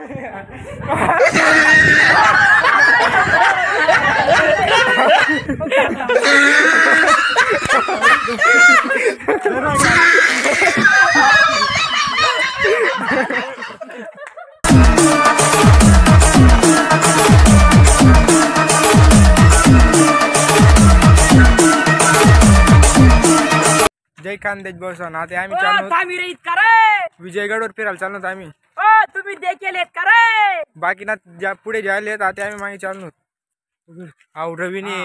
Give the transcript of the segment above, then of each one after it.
जय खानदेश बसन आता आम्ही चाललो विजयगडवर फिरायला चाललो आम्ही। तुम्ही देखील करे बाकी ना ज्या पुढे जायलेत आता आम्ही मागे चाललो। आऊ रवीने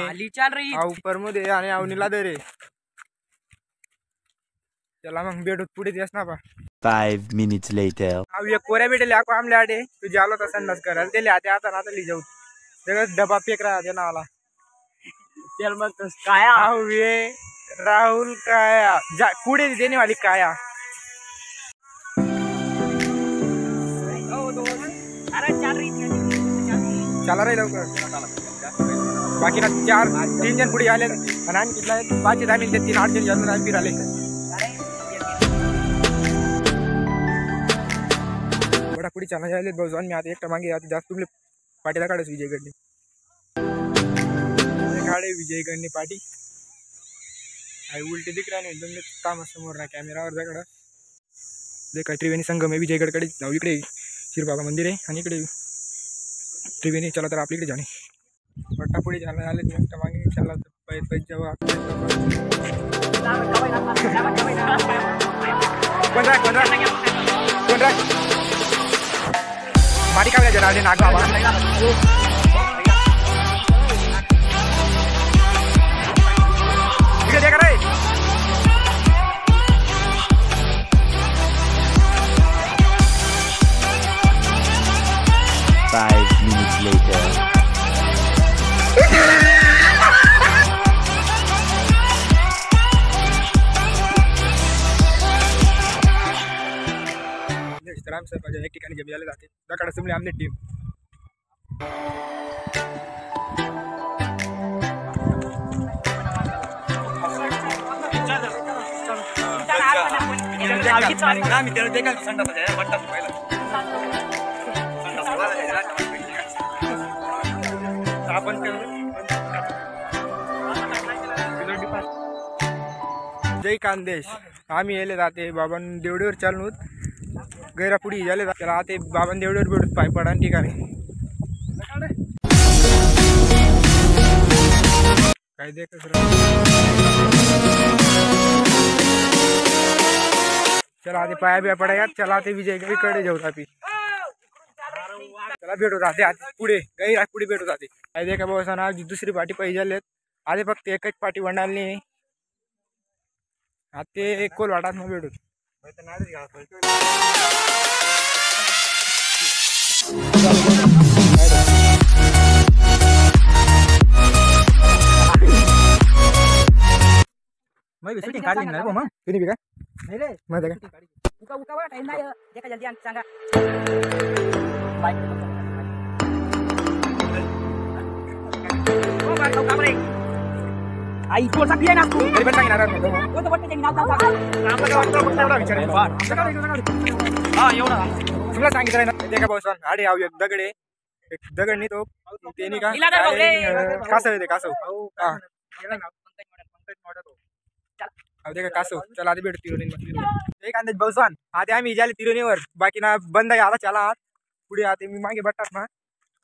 आऊ परमुदे आणि आऊ निलादरे चला मग भेटू पुढे दिस ना बा। 5 minutes later आऊ एक कोऱ्या भेटेल आको आमले आडे तू जालो तर संडास करायला त्याले आता आता ली जाऊ सगळं डबा फेक रहा ते नावाला चल मग काया आऊ ये राहुल काया जा कुड़े देने वाली काया। चला रे लवकर बाकी ना 4-3 जण पुढे आले आणि कितला 5 आम्ही 3-8 जण जाऊन आम्ही फिराले। बडा पुढे चला जायले बजान मी आता एकटा मागे आता जास्त तुमले पाटीला काढस विजयगडनी काढे विजयगडनी पाटी आई उलटे दिख रहा नहीं तुमने काम समोर ना कॅमेरावर जाकडा देखा त्रिवेणी संगम आहे विजयगडकडे जाऊ। इकडे शिरबाबा मंदिर आहे आणि इकडे त्रिवेणी चला तर आपल्याकडे जाणे बट्टा पुढे जायला आले एकटा मागे चला तर पैसे जाऊ। कोण मारी का जरा आले नाग बाबा इकडे देखा रे 5 minutes later राम सर माझ्या एक ठिकाणी जमी जाते दाखडा समले आमने टीम जय खानदेश आम्ही येले जाते बाबान देवडीवर चालून गैरा पुढी झाले त्याला आते बाबान देवडीवर भेटत पाय पडा ठिकाणी काय देख चला आते पाया बिया पडा यार चला आते विजयगडकडे जाऊ आपण चला भेटू राहते आता पुढे गैरा पुढे भेटू जाते काय देखा बाबा ना दुसरी पाठी पाहिजे झालेत आधी फक्त एकच पाठी वंडाल नाही आता कोल वाटात मग भेटू मैं शूटिंग काढली नाही मग तुम्ही का नाही रे मग देखा उका वाला टाइम नाही देखा जल्दी सांगा बाइक ओ बार का ब्रेक आई को सा पिया ना तू तरी पण सांगणार नाही तो तो वाटते नाव नाव आपला वाटतं एवढा विचार आहे बार हां एवढा तुला सांगितलं ना देखा बॉसन आडे आव एक दगडे एक दगड नाही तो तेनी का कासव आहे ते कासव हां पंकज मॉडल अब देखा कासव चला आधी भेटू तिरुनी एक अंदाज बॉसन आते आम्ही जाले तिरुनीवर बाकी ना बंद आहे आला चला पुढे आते मी मागे बट्टात ना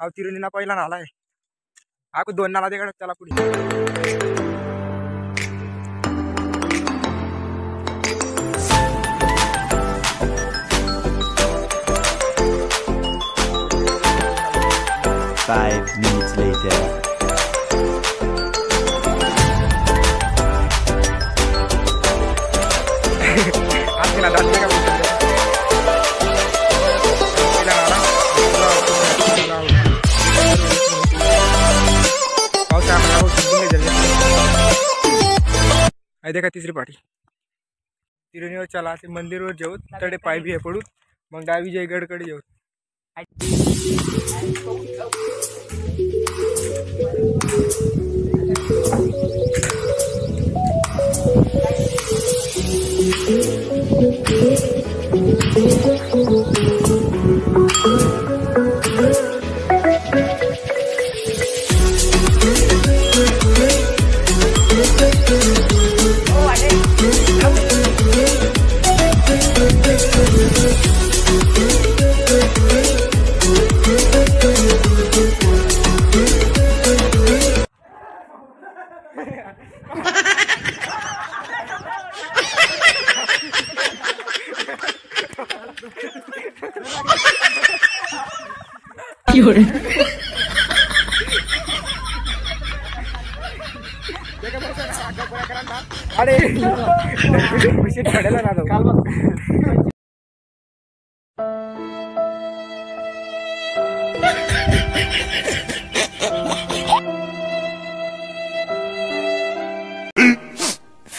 अब तिरुनी ना पहिला नाला आहे आको 2 नाला देखा चला पुढे Five minutes later देखा तीसरी पाठी तिरुनीवर चला ते मंदिरवर जाऊ तडे पाय बी पडू मग डावी विजयगडकडे जाऊ अरे उशीर पडेल ना तो. काल बघ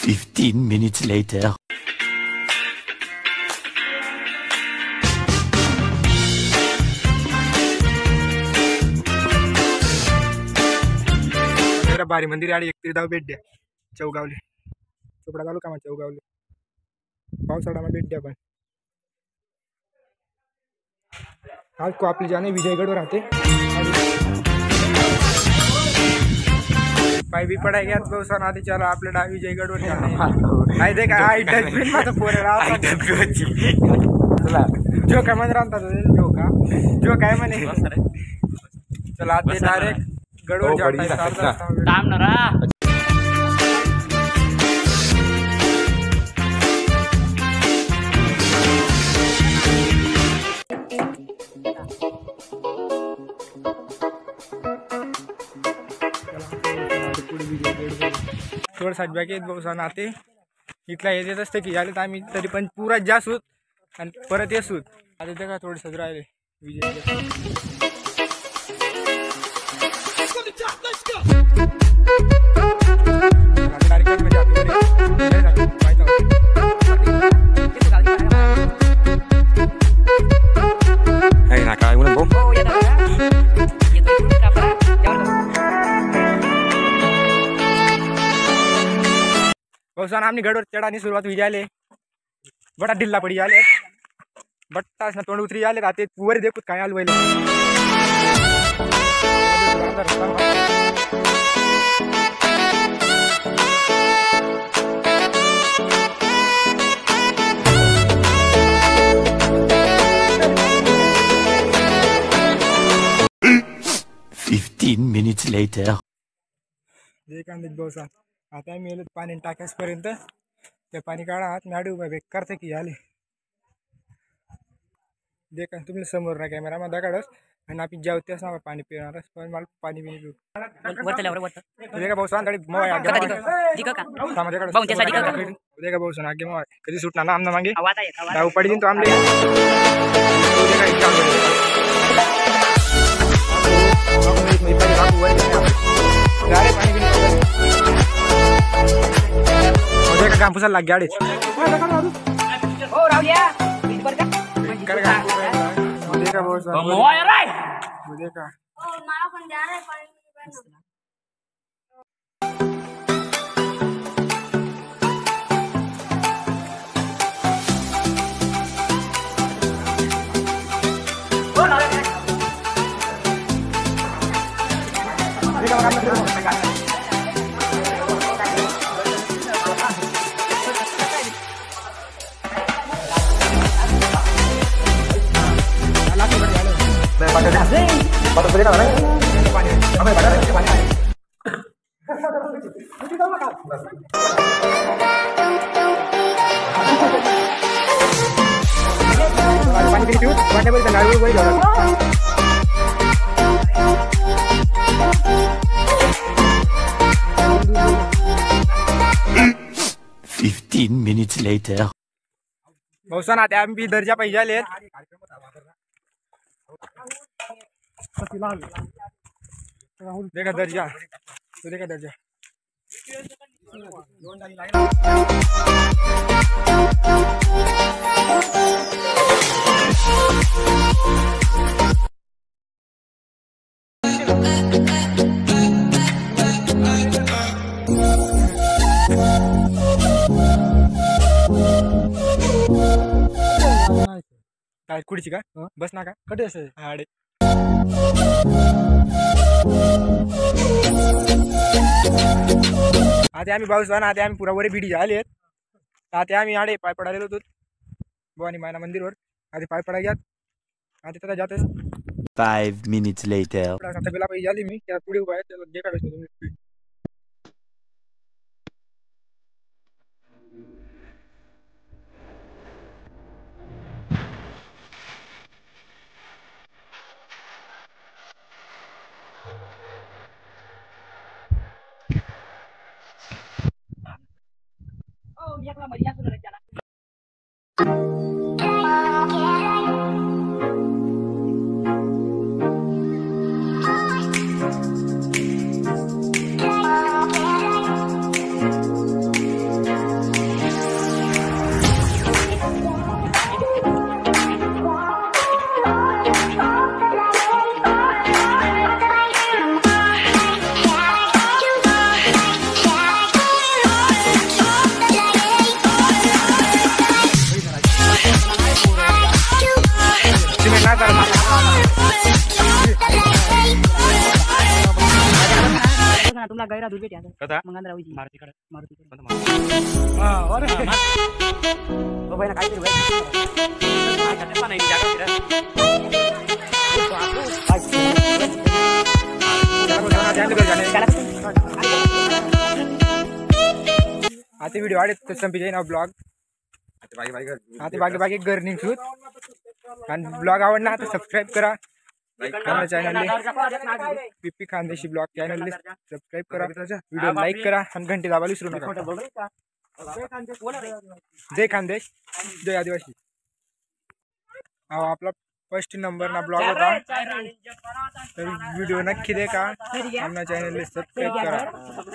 15 minutes later. बारी मंदिर आणि एकतरी धाव भेट द्या चौगावले चोपडा चालू का मग चौगावले पावसाळ्यामध्ये भेट द्या पण आज को आपली जाणे विजयगड राहते पाय भी पडाय गया तो सर आधी चलो आपल्या डाव विजयगड वर जाणे नाही दे का आई डस्टबिन मध्ये पोरे राहतात चला जो काय म्हण राहतात जो काय म्हणे चला आधी डायरेक्ट गडवर जाता काम ना रा थोड सातबाकी बहुसान आते इथला येत असते की आले तर आम्ही तरी पण पुरा जासूत आणि परत येसूत आता ते का थोडे सजरा राहिले विजय बहुसान आम्ही गडवर चढानी सुरुवात हुई जाले बटा ढिल्ला पडी जाले बट्टा ना तोंड उतरी जाले राहते वर देखूत काय आल वैले minutes later. बहुसान आता आम्ही येलो पाणी टाक्यासपर्यंत ते पाणी काढा हात मॅडू उभा करते की आले देखा तुम्ही समोर ना कॅमेरा मध्ये काढस आणि आपण जेवतेस ना पाणी पिणारच पण मला पाणी पिणी पिऊ देखा बहुसान तरी मोबाईल देखा बहुसान आगे मोबाईल कधी सुटणार ना आमना मागे दाऊ पडी दिन तो आमले काम पुसायला लाग गाडीच minutes later. बहुसान आता आम्ही दर्जा पाहिजे आले देखा दर्जा तो देखा दर्जा काय खुर्ची का बस ना का कधी असं हाडे आता आम्ही पाऊस ना आता आम्ही पुरा वर बिडी झाले आता आम्ही आडे पाय पडालेलो होतो भवानी मायना मंदिरवर आधी पाय पडा घ्यात आता त्याला जातच 5 minutes later. आता बेला पाहिजे आली मी त्या पुढे उभा आहे त्याला जे काढायचं तुम्ही तुमला गैरा दूर भेटी कथा मग राहू मारुती कडे हा अरे तो बहिणा काहीतरी आता व्हिडिओ आडे संपी जाईन ब्लॉग आता बाकी घर निघूत आणि ब्लॉग आवडला तर सबस्क्राईब करा आमच्या चॅनलला पीपी खानदेशी ब्लॉग चॅनलला सबस्क्राईब करा व्हिडिओ लाईक करा आणि घंटी दाबायला विसरू नका जय खानदेश जय आदिवासी आपला फर्स्ट नंबर ना ब्लॉग होता तर व्हिडिओ नक्की देखा आमच्या चॅनलला सबस्क्राईब करा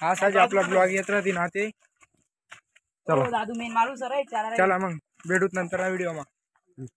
हा साजे आपला ब्लॉग येत राहते ना ते दादू मेन मारू सर चला मग भेटूत नंतर व्हिडिओ मा